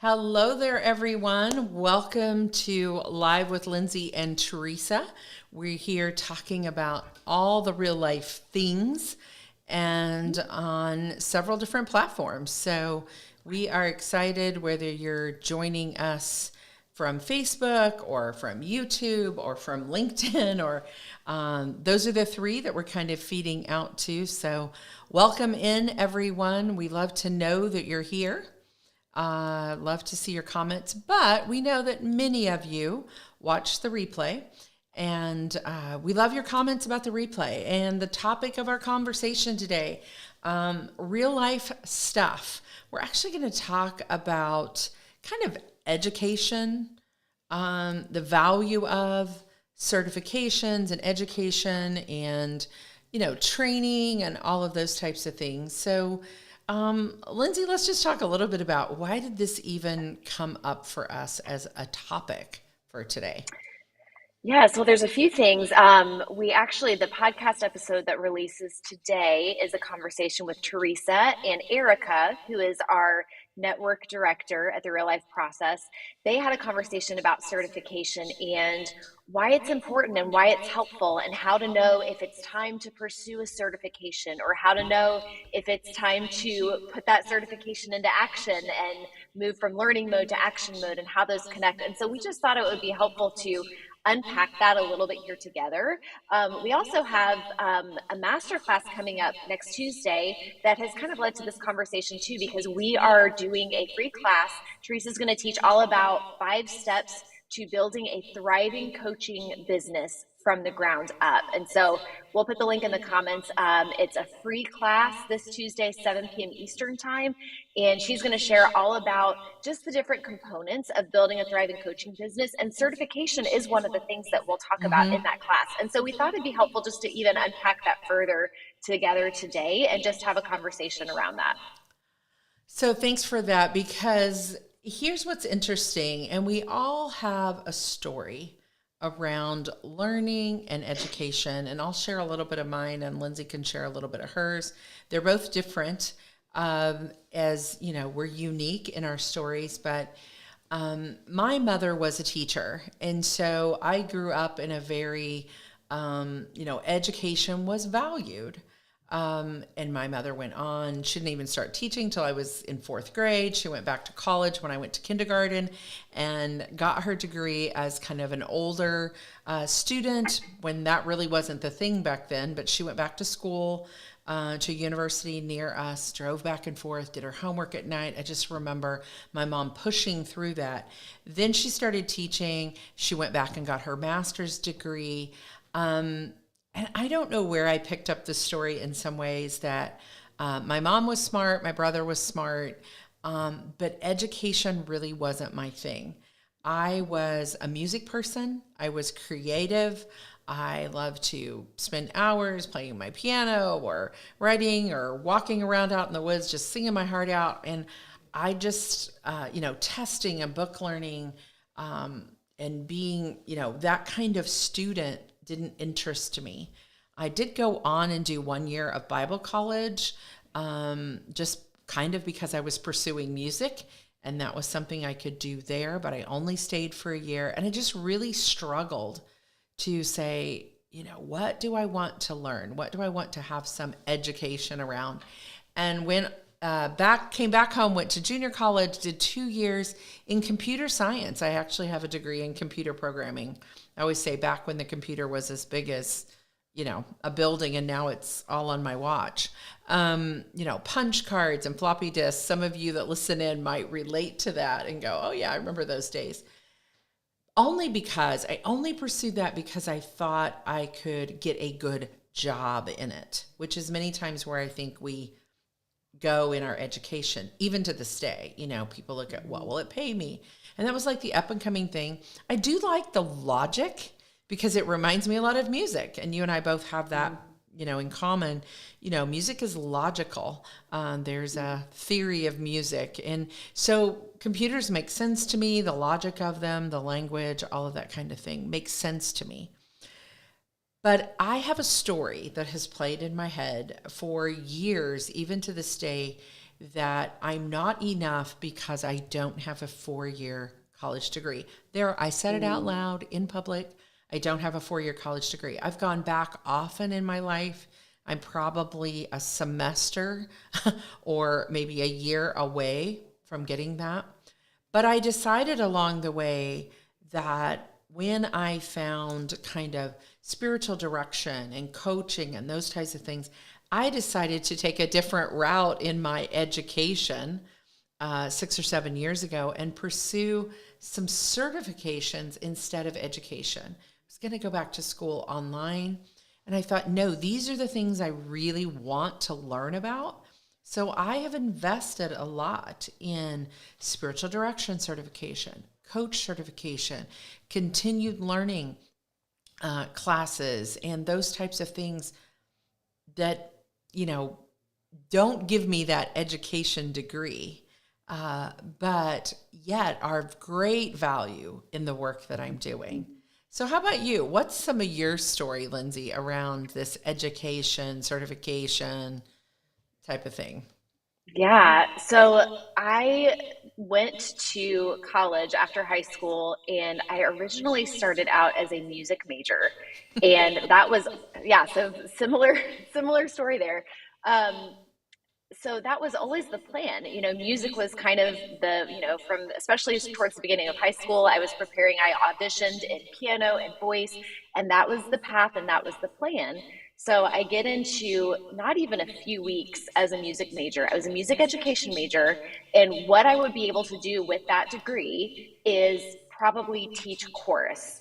Hello there, everyone. Welcome to Live with Lindsay and Teresa. We're here talking about all the real life things and on several different platforms. So we are excited whether you're joining us from Facebook or from YouTube or from LinkedIn or those are the three that we're kind of feeding out to. So welcome in, everyone. We love to know that you're here. Love to see your comments, but we know that many of you watch the replay, and we love your comments about the replay. And the topic of our conversation today, real life stuff. We're actually going to talk about kind of education, the value of certifications and education and, training and all of those types of things. So Lindsay, let's just talk a little bit about why did this even come up for us as a topic for today? Yes, well, there's a few things. The podcast episode that releases today is a conversation with Teresa and Erica, who is our network director at the Real Life Process. They had a conversation about certification and why it's important and why it's helpful, and how to know if it's time to pursue a certification, or how to know if it's time to put that certification into action and move from learning mode to action mode, and how those connect. And so we just thought it would be helpful to unpack that a little bit here together. We also have a masterclass coming up next Tuesday that has kind of led to this conversation too, because we are doing a free class. Teresa's going to teach all about 5 steps to building a thriving coaching business from the ground up. And so we'll put the link in the comments. It's a free class this Tuesday, 7 p.m. Eastern time. And she's going to share all about just the different components of building a thriving coaching business. And certification is one of the things that we'll talk about in that class. And so we thought it'd be helpful just to even unpack that further together today and just have a conversation around that. So thanks for that, because here's what's interesting, and we all have a story around learning and education, and I'll share a little bit of mine and Lindsay can share a little bit of hers. They're both different, as you know, we're unique in our stories, but my mother was a teacher, and so I grew up in a very, education was valued. And my mother went on, she didn't even start teaching till I was in 4th grade. She went back to college when I went to kindergarten and got her degree as kind of an older student, when that really wasn't the thing back then. But she went back to school, to a university near us, drove back and forth, did her homework at night. I just remember my mom pushing through that. Then she started teaching. She went back and got her master's degree. And I don't know where I picked up the story in some ways that my mom was smart, my brother was smart, but education really wasn't my thing. I was a music person. I was creative. I loved to spend hours playing my piano or writing or walking around out in the woods, just singing my heart out. And I just, testing and book learning and being, that kind of student didn't interest me. I did go on and do 1 year of Bible college, just kind of because I was pursuing music, and that was something I could do there, but I only stayed for a year, and I just really struggled to say, what do I want to learn? What do I want to have some education around? And when came back home, went to junior college, did 2 years in computer science. I actually have a degree in computer programming. I always say back when the computer was as big as, a building, and now it's all on my watch. Punch cards and floppy disks. Some of you that listen in might relate to that and go, oh yeah, I remember those days. I only pursued that because I thought I could get a good job in it, which is many times where I think we go in our education, even to this day. People look at, well, will it pay me? And that was like the up and coming thing. I do like the logic because it reminds me a lot of music, and you and I both have that, in common. Music is logical. There's a theory of music. And so computers make sense to me. The logic of them, the language, all of that kind of thing makes sense to me. But I have a story that has played in my head for years, even to this day, that I'm not enough because I don't have a 4-year college degree. There, I said it out loud in public. I don't have a 4-year college degree. I've gone back often in my life. I'm probably a semester or maybe a year away from getting that. But I decided along the way that when I found kind of spiritual direction and coaching and those types of things, I decided to take a different route in my education 6 or 7 years ago and pursue some certifications instead of education. I was going to go back to school online. And I thought, no, these are the things I really want to learn about. So I have invested a lot in spiritual direction certification, coach certification, continued learning classes, and those types of things that, don't give me that education degree, but yet are of great value in the work that I'm doing. So how about you? What's some of your story, Lindsay, around this education, certification type of thing? Yeah, so I went to college after high school, and I originally started out as a music major. And that was, yeah, so similar story there. Um, so that was always the plan. Music was kind of from especially towards the beginning of high school, I was preparing, I auditioned in piano and voice, and that was the path and that was the plan. So I get into not even a few weeks as a music major. I was a music education major, and what I would be able to do with that degree is probably teach chorus.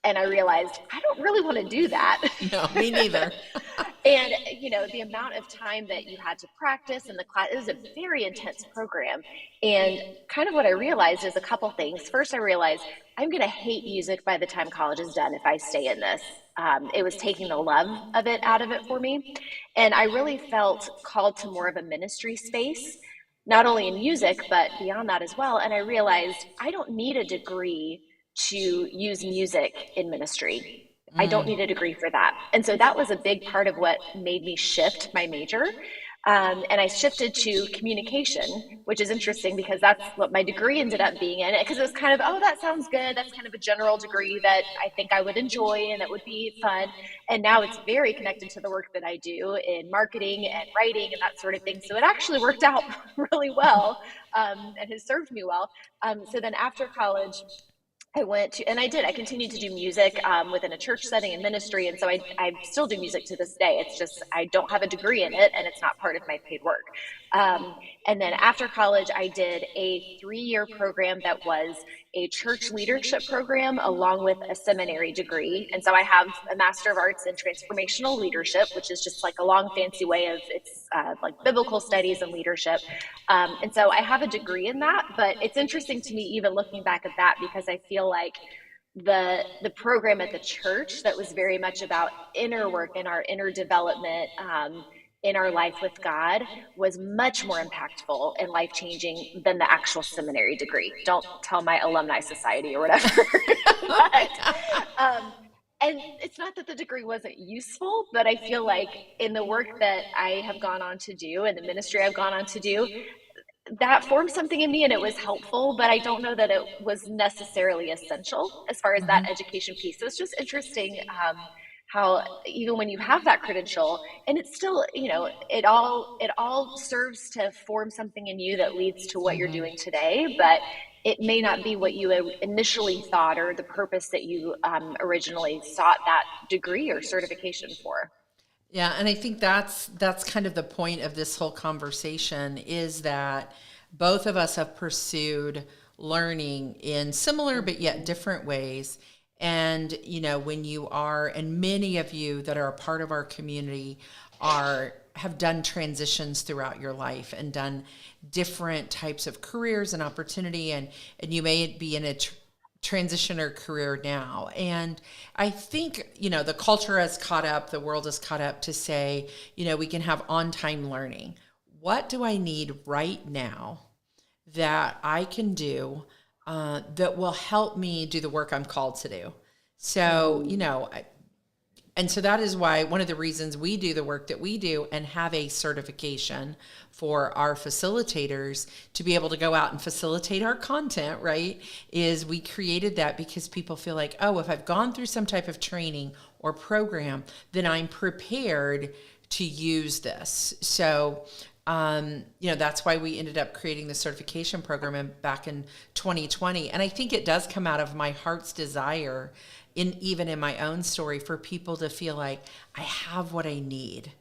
And I realized I don't really want to do that. No, me neither. And the amount of time that you had to practice in the class, it was a very intense program. And kind of what I realized is a couple things. First, I realized I'm going to hate music by the time college is done if I stay in this. It was taking the love of it out of it for me. And I really felt called to more of a ministry space, not only in music but beyond that as well. And I realized I don't need a degree to use music in ministry. I don't need a degree for that. And so that was a big part of what made me shift my major. And I shifted to communication, which is interesting because that's what my degree ended up being in. Because it was kind of, oh, that sounds good. That's kind of a general degree that I think I would enjoy and that would be fun. And now it's very connected to the work that I do in marketing and writing and that sort of thing. So it actually worked out really well, and has served me well. So then after college, I went to, and I continued to do music within a church setting and ministry. And so I still do music to this day. It's just, I don't have a degree in it and it's not part of my paid work. Um, and then after college, I did a 3-year program that was a church leadership program along with a seminary degree. And so I have a Master of Arts in Transformational Leadership, which is just like a long fancy way of it's like biblical studies and leadership. And so I have a degree in that, but it's interesting to me even looking back at that because I feel like the program at the church that was very much about inner work and our inner development in our life with God was much more impactful and life changing than the actual seminary degree. Don't tell my alumni society or whatever. But and it's not that the degree wasn't useful, but I feel like in the work that I have gone on to do and the ministry I've gone on to do, that formed something in me and it was helpful, but I don't know that it was necessarily essential as far as that Mhm. education piece. So it's just interesting how even when you have that credential and it's still, it all serves to form something in you that leads to what you're Mhm. doing today, but it may not be what you initially thought or the purpose that you originally sought that degree or certification for. Yeah, and I think that's kind of the point of this whole conversation is that both of us have pursued learning in similar but yet different ways. And when you are, and many of you that are a part of our community are have done transitions throughout your life and done different types of careers and opportunity, and you may be in a transition or career now. And I think, the culture has caught up, the world has caught up to say, we can have on time learning. What do I need right now that I can do that will help me do the work I'm called to do? So, Mm-hmm. And so that is why one of the reasons we do the work that we do and have a certification for our facilitators to be able to go out and facilitate our content, right? Is we created that because people feel like, oh, if I've gone through some type of training or program, then I'm prepared to use this. So, that's why we ended up creating the certification program back in 2020. And I think it does come out of my heart's desire even in my own story for people to feel like I have what I need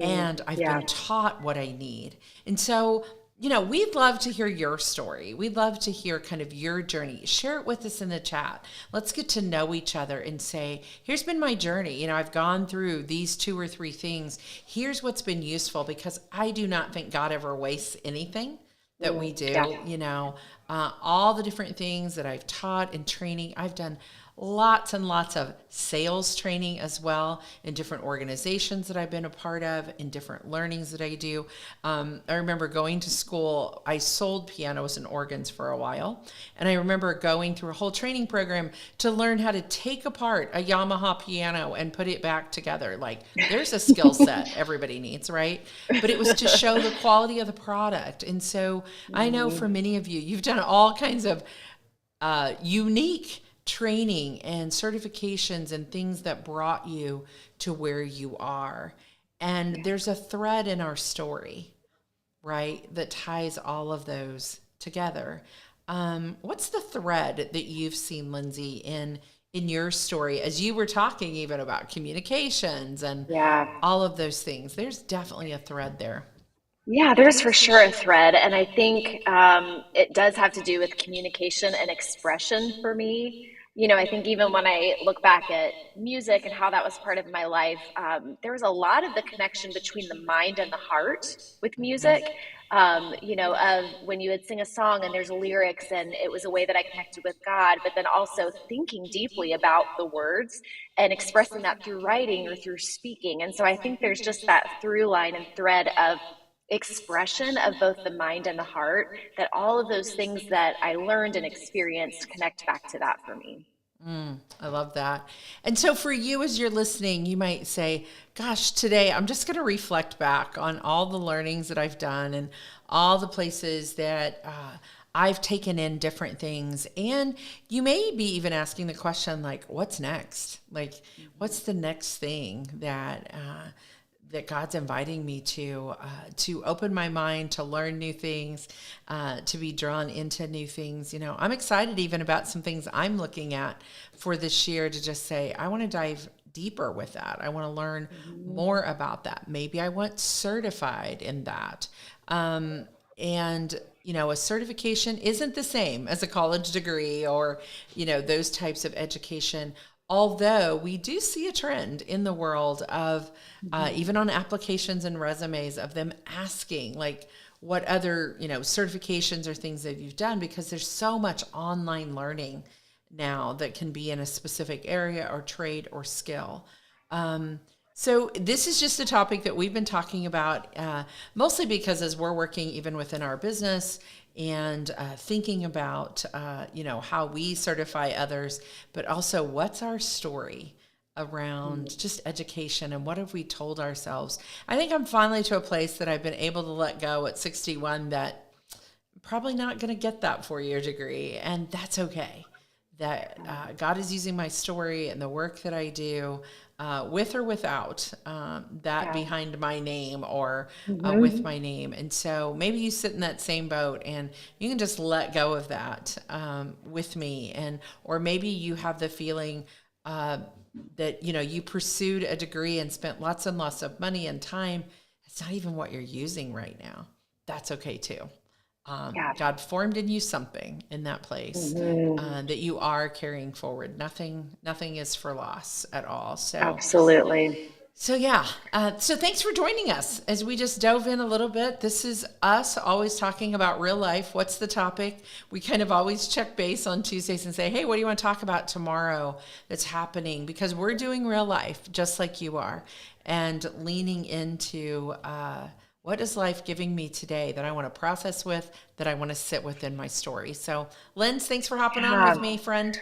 and I've Yeah. been taught what I need. And so, we'd love to hear your story. We'd love to hear kind of your journey. Share it with us in the chat. Let's get to know each other and say, here's been my journey. I've gone through these 2 or 3 things. Here's what's been useful, because I do not think God ever wastes anything that we do. Yeah. All the different things that I've taught in training, I've done lots and lots of sales training as well in different organizations that I've been a part of, in different learnings that I do. I remember going to school, I sold pianos and organs for a while. And I remember going through a whole training program to learn how to take apart a Yamaha piano and put it back together. Like, there's a skill set everybody needs, right? But it was to show the quality of the product. And so I know for many of you, you've done all kinds of unique training and certifications and things that brought you to where you are. And there's a thread in our story, right, that ties all of those together. What's the thread that you've seen, Lindsay, in your story as you were talking even about communications and all of those things? There's definitely a thread there. Yeah, there's for sure a thread. And I think it does have to do with communication and expression for me. I think even when I look back at music and how that was part of my life, there was a lot of the connection between the mind and the heart with music. Of when you would sing a song and there's lyrics, and it was a way that I connected with God, but then also thinking deeply about the words and expressing that through writing or through speaking. And so I think there's just that through line and thread of expression of both the mind and the heart, that all of those things that I learned and experienced connect back to that for me. I love that. And so for you, as you're listening, you might say, gosh, today I'm just going to reflect back on all the learnings that I've done and all the places that I've taken in different things. And you may be even asking the question, like, what's next? Like, what's the next thing that God's inviting me to open my mind, to learn new things, to be drawn into new things. I'm excited even about some things I'm looking at for this year, to just say, I want to dive deeper with that. I want to learn more about that. Maybe I want certified in that. And a certification isn't the same as a college degree or, those types of education. Although we do see a trend in the world of even on applications and resumes of them asking, like, what other, certifications or things that you've done, because there's so much online learning now that can be in a specific area or trade or skill. So this is just a topic that we've been talking about mostly because as we're working even within our business and thinking about, how we certify others, but also what's our story around just education and what have we told ourselves. I think I'm finally to a place that I've been able to let go at 61 that I'm probably not going to get that 4-year degree, and that's okay. That God is using my story and the work that I do with or without that behind my name or with my name. And so maybe you sit in that same boat and you can just let go of that with me. Or maybe you have the feeling that, you pursued a degree and spent lots and lots of money and time. It's not even what you're using right now. That's okay too. God formed in you something in that place that you are carrying forward. Nothing is for loss at all. So Absolutely. So thanks for joining us as we just dove in a little bit. This is us always talking about real life. What's the topic? We kind of always check base on Tuesdays and say, hey, what do you want to talk about tomorrow that's happening? Because we're doing real life just like you are, and leaning into what is life giving me today that I want to process with, that I want to sit within my story. So, Linz, thanks for hopping on with me, friend.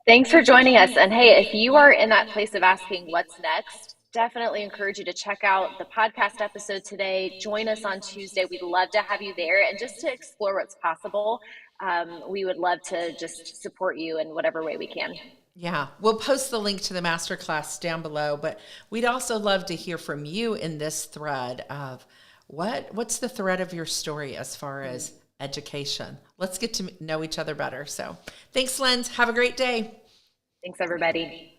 Thanks for joining us. And hey, if you are in that place of asking what's next, definitely encourage you to check out the podcast episode today. Join us on Tuesday. We'd love to have you there and just to explore what's possible. We would love to just support you in whatever way we can. Yeah, we'll post the link to the masterclass down below, but we'd also love to hear from you in this thread of what's the thread of your story as far as education. Let's get to know each other better. So thanks, Lens. Have a great day. Thanks, everybody.